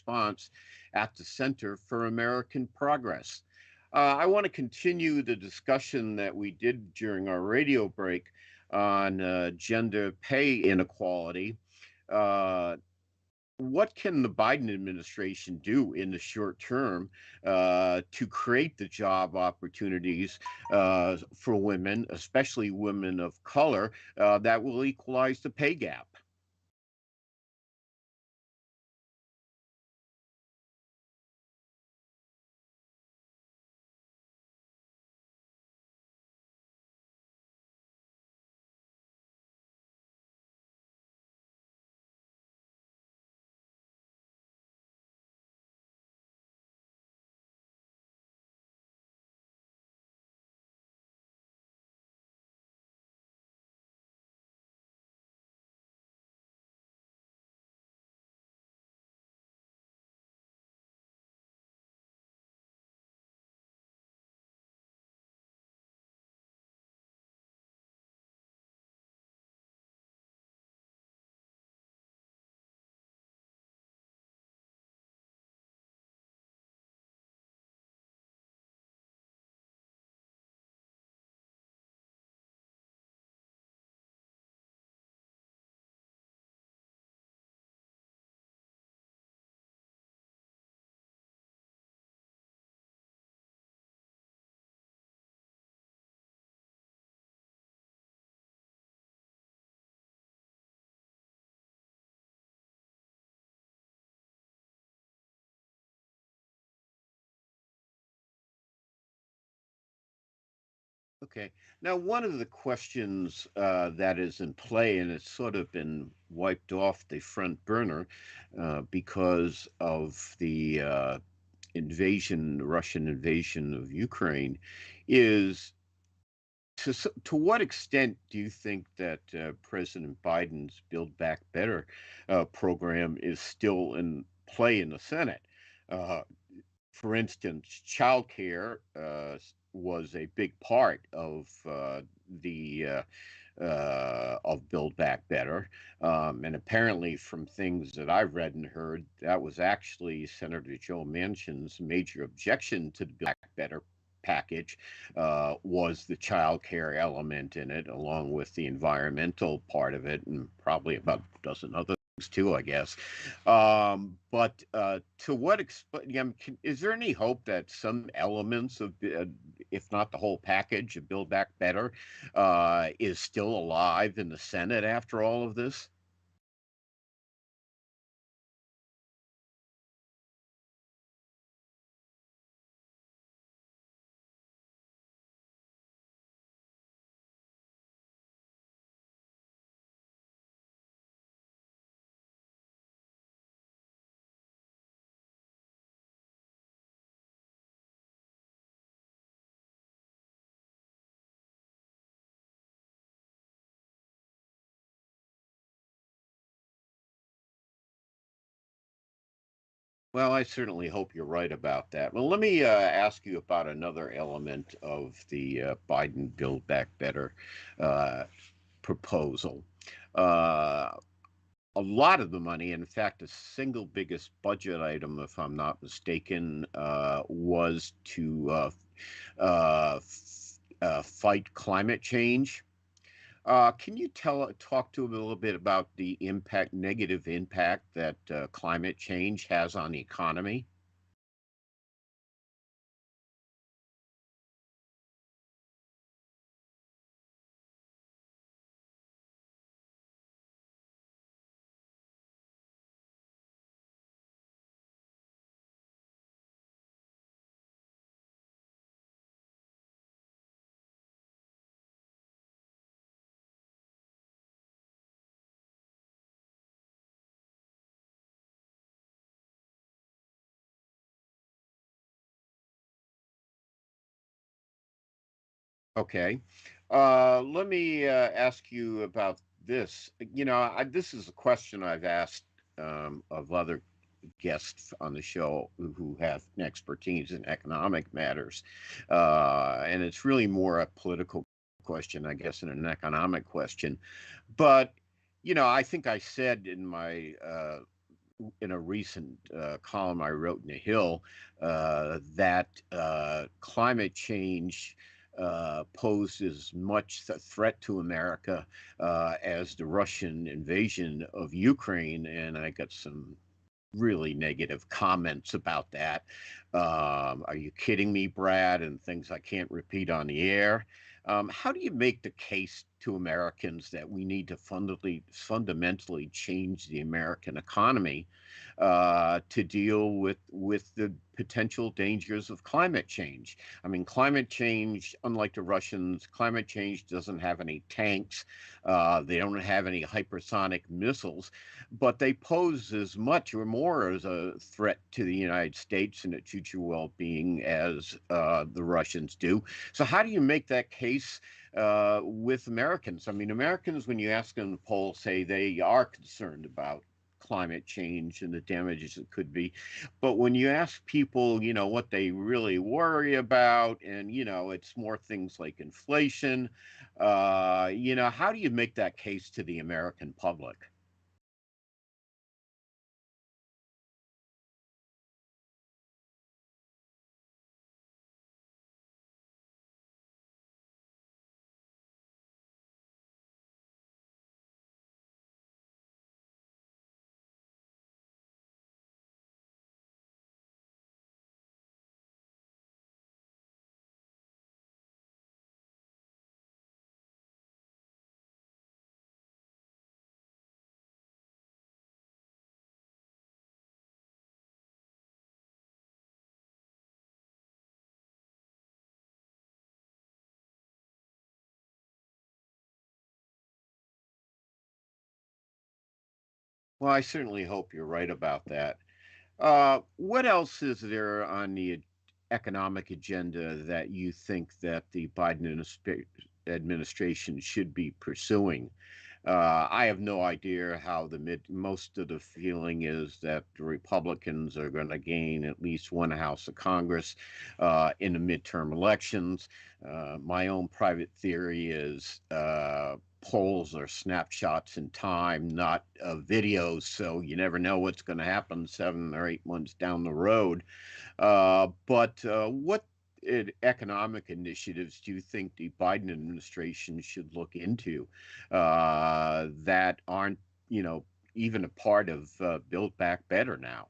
response at the Center for American Progress. I want to continue the discussion that we did during our radio break on gender pay inequality. Uh, what can the Biden administration do in the short term to create the job opportunities for women, especially women of color, that will equalize the pay gap? Okay. Now, one of the questions that is in play, and it's sort of been wiped off the front burner because of the Russian invasion of Ukraine, is to what extent do you think that President Biden's Build Back Better program is still in play in the Senate? Uh, for instance, childcare was a big part of Build Back Better, and apparently, from things that I've read and heard, that was actually Senator Joe Manchin's major objection to the Build Back Better package was the child care element in it, along with the environmental part of it, and probably about a dozen other things too, I guess. But to what extent, is there any hope that some elements of, if not the whole package of Build Back Better, is still alive in the Senate after all of this? Well, I certainly hope you're right about that. Well, let me ask you about another element of the Biden Build Back Better uh, proposal. Uh, a lot of the money, in fact, the single biggest budget item, if I'm not mistaken, was to fight climate change. Can you talk to a little bit about the negative impact that climate change has on the economy? Okay. Let me ask you about this. This is a question I've asked of other guests on the show who have an expertise in economic matters. And it's really more a political question, I guess, than an economic question. But, I think I said in my in a recent column I wrote in the Hill that climate change posed as much a threat to America as the Russian invasion of Ukraine, and I got some really negative comments about that. Are you kidding me, Brad? And things I can't repeat on the air. How do you make the case to Americans that we need to fundamentally change the American economy to deal with the potential dangers of climate change? I mean, climate change, unlike the Russians, climate change doesn't have any tanks. They don't have any hypersonic missiles, but they pose as much or more as a threat to the United States and its future well-being as the Russians do. So how do you make that case with Americans? I mean, Americans, when you ask them to poll, say they are concerned about climate change and the damages it could be. But when you ask people, what they really worry about, and, it's more things like inflation, how do you make that case to the American public? Well, I certainly hope you're right about that. What else is there on the economic agenda that you think that the administration should be pursuing? I have no idea how most of the feeling is that the Republicans are going to gain at least one House of Congress in the midterm elections. My own private theory is polls are snapshots in time, not videos, so you never know what's going to happen 7 or 8 months down the road. But what economic initiatives do you think the Biden administration should look into that aren't, even a part of Build Back Better now?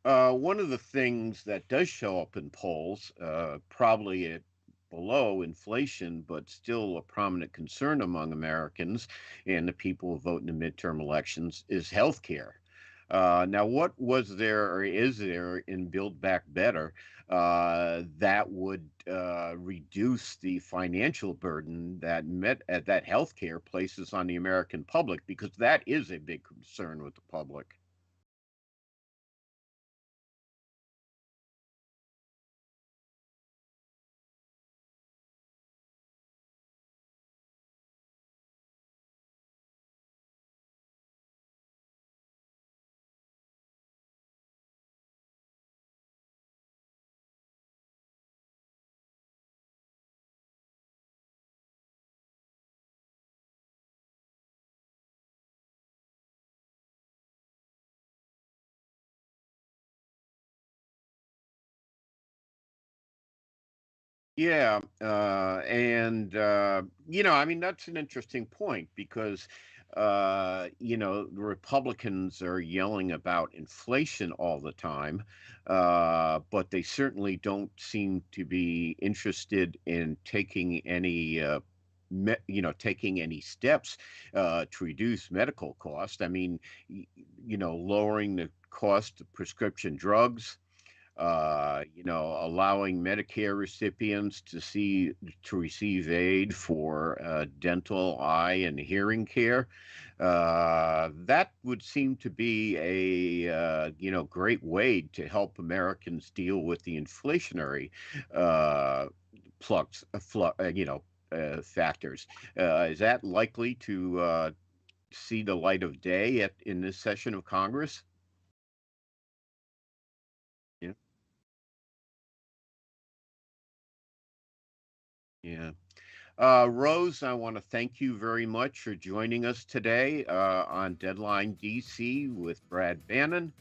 One of the things that does show up in polls, probably at below inflation, but still a prominent concern among Americans and the people who vote in the midterm elections, is health care. Now, what was there or is there in Build Back Better that would reduce the financial burden that healthcare places on the American public? Because that is a big concern with the public. Yeah, I mean that's an interesting point because the Republicans are yelling about inflation all the time, but they certainly don't seem to be interested in taking any steps to reduce medical costs. I mean, lowering the cost of prescription drugs, allowing Medicare recipients to receive aid for dental, eye, and hearing care. That would seem to be a great way to help Americans deal with the inflationary uh, factors. Is that likely to see the light of day in this session of Congress? Yeah, yeah. Rose, I want to thank you very much for joining us today on Deadline D.C. with Brad Bannon.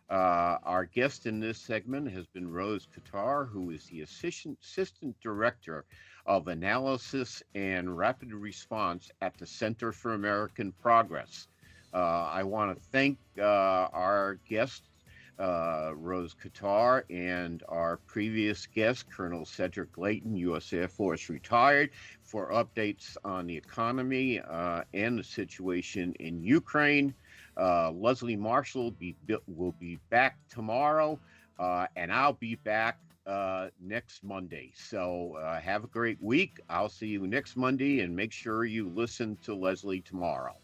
Our guest in this segment has been Rose Khattar, who is the Assistant Director of Analysis and Rapid Response at the Center for American Progress. I want to thank our guest, Rose Khattar, and our previous guest, Colonel Cedric Layton, U.S. Air Force retired, for updates on the economy and the situation in Ukraine. Leslie Marshall will be back tomorrow, and I'll be back next Monday. So have a great week. I'll see you next Monday, and make sure you listen to Leslie tomorrow.